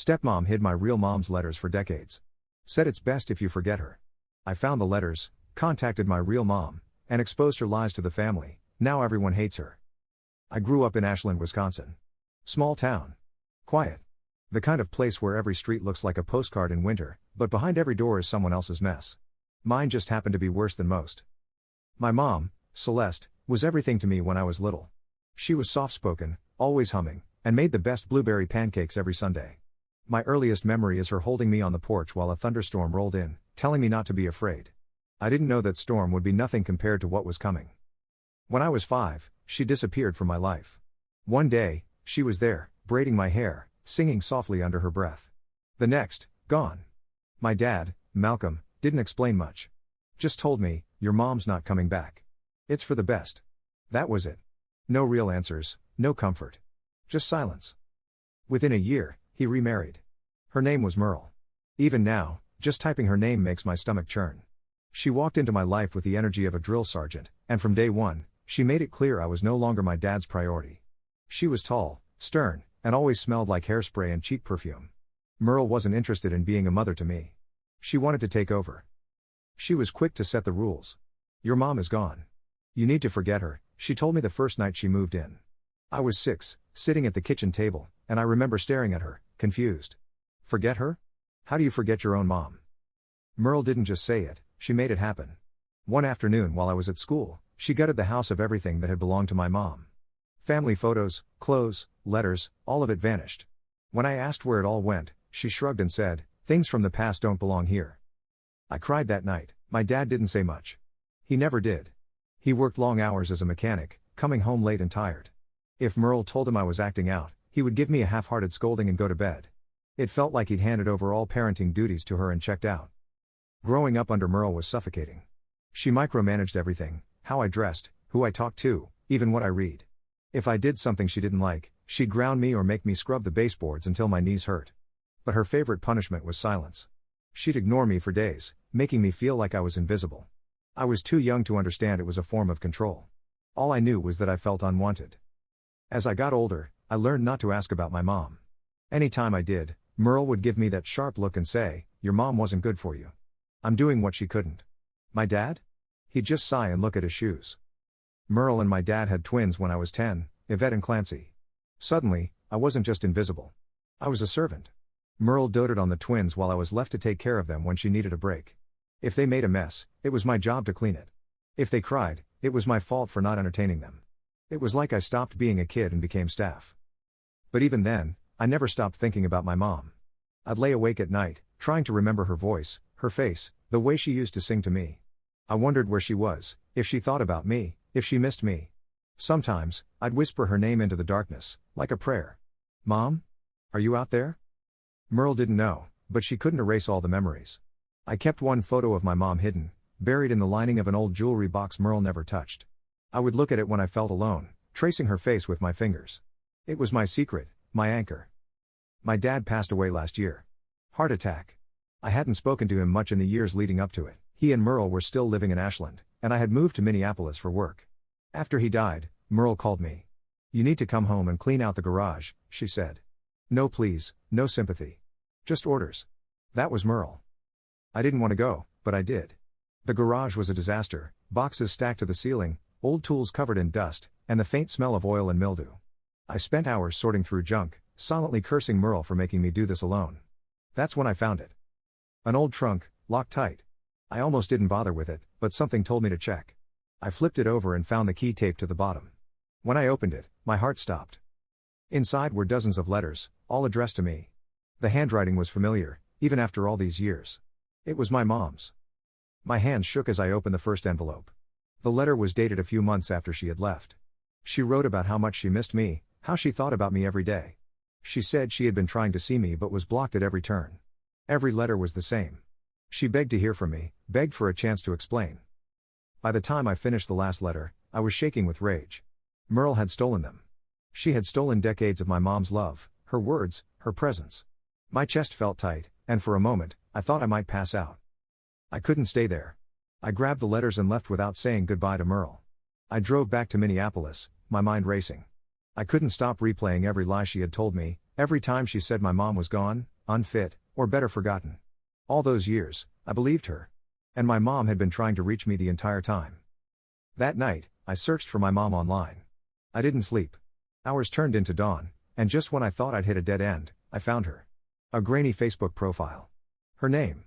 Stepmom hid my real mom's letters for decades. Said it's best if you forget her. I found the letters, contacted my real mom, and exposed her lies to the family. Now everyone hates her. I grew up in Ashland, Wisconsin. Small town. Quiet. The kind of place where every street looks like a postcard in winter, but behind every door is someone else's mess. Mine just happened to be worse than most. My mom, Celeste, was everything to me when I was little. She was soft-spoken, always humming, and made the best blueberry pancakes every Sunday. My earliest memory is her holding me on the porch while a thunderstorm rolled in, telling me not to be afraid. I didn't know that storm would be nothing compared to what was coming. When I was 5, she disappeared from my life. One day, she was there, braiding my hair, singing softly under her breath. The next, gone. My dad, Malcolm, didn't explain much. Just told me, "Your mom's not coming back. It's for the best." That was it. No real answers, no comfort. Just silence. Within a year, he remarried. Her name was Merle. Even now, just typing her name makes my stomach churn. She walked into my life with the energy of a drill sergeant, and from day one, she made it clear I was no longer my dad's priority. She was tall, stern, and always smelled like hairspray and cheap perfume. Merle wasn't interested in being a mother to me. She wanted to take over. She was quick to set the rules. "Your mom is gone. You need to forget her," she told me the first night she moved in. I was 6, sitting at the kitchen table, and I remember staring at her, confused. Forget her? How do you forget your own mom? Merle didn't just say it, she made it happen. One afternoon while I was at school, she gutted the house of everything that had belonged to my mom. Family photos, clothes, letters, all of it vanished. When I asked where it all went, she shrugged and said, "Things from the past don't belong here." I cried that night. My dad didn't say much. He never did. He worked long hours as a mechanic, coming home late and tired. If Merle told him I was acting out, he would give me a half-hearted scolding and go to bed. It felt like he'd handed over all parenting duties to her and checked out. Growing up under Merle was suffocating. She micromanaged everything, how I dressed, who I talked to, even what I read. If I did something she didn't like, she'd ground me or make me scrub the baseboards until my knees hurt. But her favorite punishment was silence. She'd ignore me for days, making me feel like I was invisible. I was too young to understand it was a form of control. All I knew was that I felt unwanted. As I got older, I learned not to ask about my mom. Anytime I did, Merle would give me that sharp look and say, "Your mom wasn't good for you. I'm doing what she couldn't." My dad? He'd just sigh and look at his shoes. Merle and my dad had twins when I was 10, Yvette and Clancy. Suddenly, I wasn't just invisible. I was a servant. Merle doted on the twins while I was left to take care of them when she needed a break. If they made a mess, it was my job to clean it. If they cried, it was my fault for not entertaining them. It was like I stopped being a kid and became staff. But even then, I never stopped thinking about my mom. I'd lay awake at night, trying to remember her voice, her face, the way she used to sing to me. I wondered where she was, if she thought about me, if she missed me. Sometimes, I'd whisper her name into the darkness, like a prayer. "Mom? Are you out there?" Merle didn't know, but she couldn't erase all the memories. I kept one photo of my mom hidden, buried in the lining of an old jewelry box Merle never touched. I would look at it when I felt alone, tracing her face with my fingers. It was my secret, my anchor. My dad passed away last year. Heart attack. I hadn't spoken to him much in the years leading up to it. He and Merle were still living in Ashland, and I had moved to Minneapolis for work. After he died, Merle called me. "You need to come home and clean out the garage," she said. No pleas, no sympathy. Just orders. That was Merle. I didn't want to go, but I did. The garage was a disaster, boxes stacked to the ceiling, old tools covered in dust, and the faint smell of oil and mildew. I spent hours sorting through junk, silently cursing Merle for making me do this alone. That's when I found it. An old trunk, locked tight. I almost didn't bother with it, but something told me to check. I flipped it over and found the key taped to the bottom. When I opened it, my heart stopped. Inside were dozens of letters, all addressed to me. The handwriting was familiar, even after all these years. It was my mom's. My hands shook as I opened the first envelope. The letter was dated a few months after she had left. She wrote about how much she missed me, how she thought about me every day. She said she had been trying to see me but was blocked at every turn. Every letter was the same. She begged to hear from me, begged for a chance to explain. By the time I finished the last letter, I was shaking with rage. Merle had stolen them. She had stolen decades of my mom's love, her words, her presence. My chest felt tight, and for a moment, I thought I might pass out. I couldn't stay there. I grabbed the letters and left without saying goodbye to Merle. I drove back to Minneapolis, my mind racing. I couldn't stop replaying every lie she had told me, every time she said my mom was gone, unfit, or better forgotten. All those years, I believed her. And my mom had been trying to reach me the entire time. That night, I searched for my mom online. I didn't sleep. Hours turned into dawn, and just when I thought I'd hit a dead end, I found her. A grainy Facebook profile. Her name.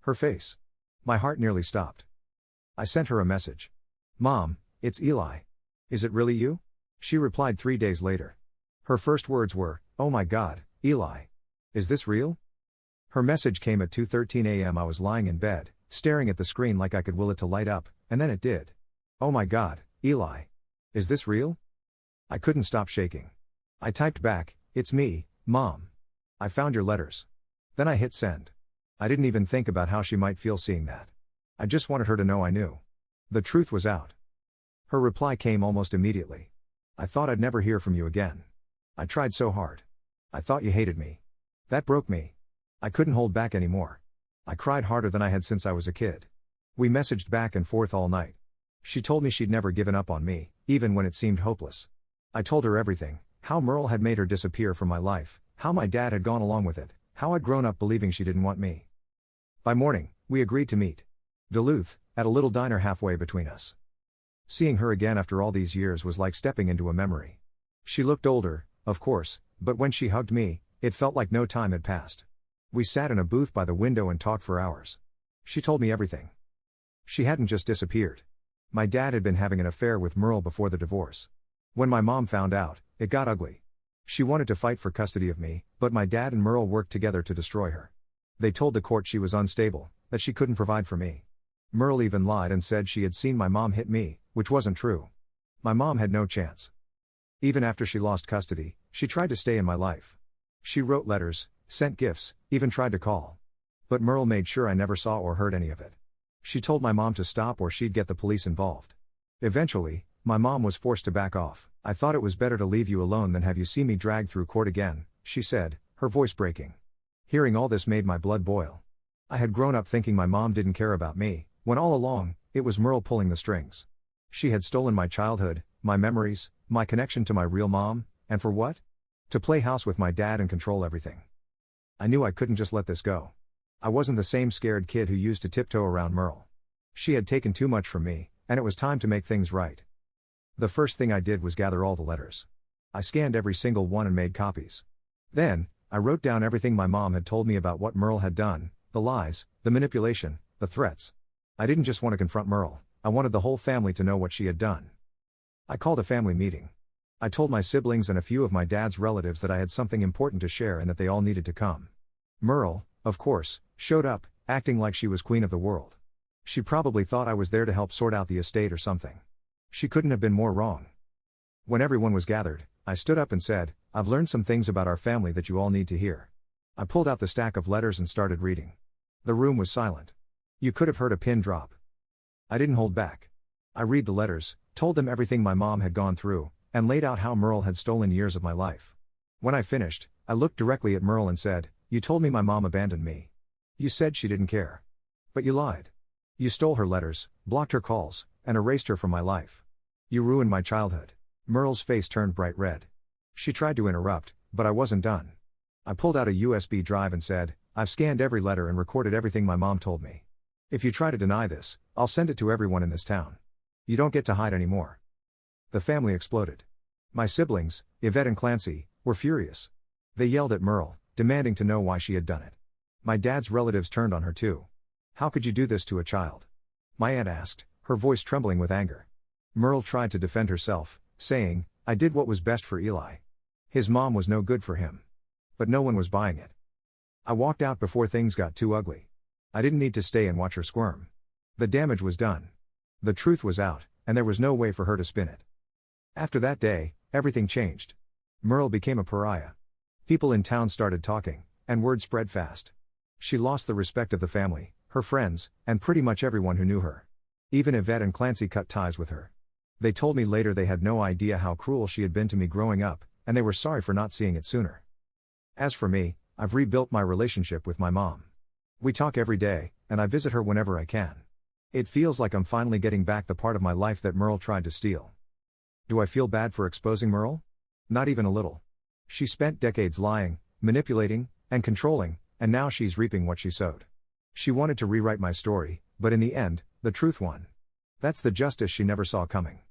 Her face. My heart nearly stopped. I sent her a message. "Mom, it's Eli. Is it really you?" She replied 3 days later. Her first words were, "Oh my God, Eli. Is this real?" Her message came at 2:13 a.m. I was lying in bed, staring at the screen like I could will it to light up, and then it did. "Oh my God, Eli. Is this real?" I couldn't stop shaking. I typed back, "It's me, Mom. I found your letters." Then I hit send. I didn't even think about how she might feel seeing that. I just wanted her to know I knew. The truth was out. Her reply came almost immediately. "I thought I'd never hear from you again. I tried so hard. I thought you hated me. That broke me. I couldn't hold back anymore. I cried harder than I had since I was a kid." We messaged back and forth all night. She told me she'd never given up on me, even when it seemed hopeless. I told her everything, how Merle had made her disappear from my life, how my dad had gone along with it, how I'd grown up believing she didn't want me. By morning, we agreed to meet. Duluth, at a little diner halfway between us. Seeing her again after all these years was like stepping into a memory. She looked older, of course, but when she hugged me, it felt like no time had passed. We sat in a booth by the window and talked for hours. She told me everything. She hadn't just disappeared. My dad had been having an affair with Merle before the divorce. When my mom found out, it got ugly. She wanted to fight for custody of me, but my dad and Merle worked together to destroy her. They told the court she was unstable, that she couldn't provide for me. Merle even lied and said she had seen my mom hit me, which wasn't true. My mom had no chance. Even after she lost custody, she tried to stay in my life. She wrote letters, sent gifts, even tried to call. But Merle made sure I never saw or heard any of it. She told my mom to stop or she'd get the police involved. Eventually, my mom was forced to back off. "I thought it was better to leave you alone than have you see me dragged through court again," she said, her voice breaking. Hearing all this made my blood boil. I had grown up thinking my mom didn't care about me, when all along, it was Merle pulling the strings. She had stolen my childhood, my memories, my connection to my real mom, and for what? To play house with my dad and control everything. I knew I couldn't just let this go. I wasn't the same scared kid who used to tiptoe around Merle. She had taken too much from me, and it was time to make things right. The first thing I did was gather all the letters. I scanned every single one and made copies. Then, I wrote down everything my mom had told me about what Merle had done, the lies, the manipulation, the threats. I didn't just want to confront Merle, I wanted the whole family to know what she had done. I called a family meeting. I told my siblings and a few of my dad's relatives that I had something important to share and that they all needed to come. Merle, of course, showed up, acting like she was queen of the world. She probably thought I was there to help sort out the estate or something. She couldn't have been more wrong. When everyone was gathered, I stood up and said, "I've learned some things about our family that you all need to hear." I pulled out the stack of letters and started reading. The room was silent. You could have heard a pin drop. I didn't hold back. I read the letters, told them everything my mom had gone through, and laid out how Merle had stolen years of my life. When I finished, I looked directly at Merle and said, "You told me my mom abandoned me. You said she didn't care. But you lied. You stole her letters, blocked her calls, and erased her from my life. You ruined my childhood." Merle's face turned bright red. She tried to interrupt, but I wasn't done. I pulled out a USB drive and said, "I've scanned every letter and recorded everything my mom told me. If you try to deny this, I'll send it to everyone in this town. You don't get to hide anymore." The family exploded. My siblings, Yvette and Clancy, were furious. They yelled at Merle, demanding to know why she had done it. My dad's relatives turned on her too. "How could you do this to a child?" my aunt asked, her voice trembling with anger. Merle tried to defend herself, saying, "I did what was best for Eli. His mom was no good for him." But no one was buying it. I walked out before things got too ugly. I didn't need to stay and watch her squirm. The damage was done. The truth was out, and there was no way for her to spin it. After that day, everything changed. Merle became a pariah. People in town started talking, and word spread fast. She lost the respect of the family, her friends, and pretty much everyone who knew her. Even Yvette and Clancy cut ties with her. They told me later they had no idea how cruel she had been to me growing up, and they were sorry for not seeing it sooner. As for me, I've rebuilt my relationship with my mom. We talk every day, and I visit her whenever I can. It feels like I'm finally getting back the part of my life that Merle tried to steal. Do I feel bad for exposing Merle? Not even a little. She spent decades lying, manipulating, and controlling, And now she's reaping what she sowed. She wanted to rewrite my story, but in the end, the truth won. That's the justice she never saw coming.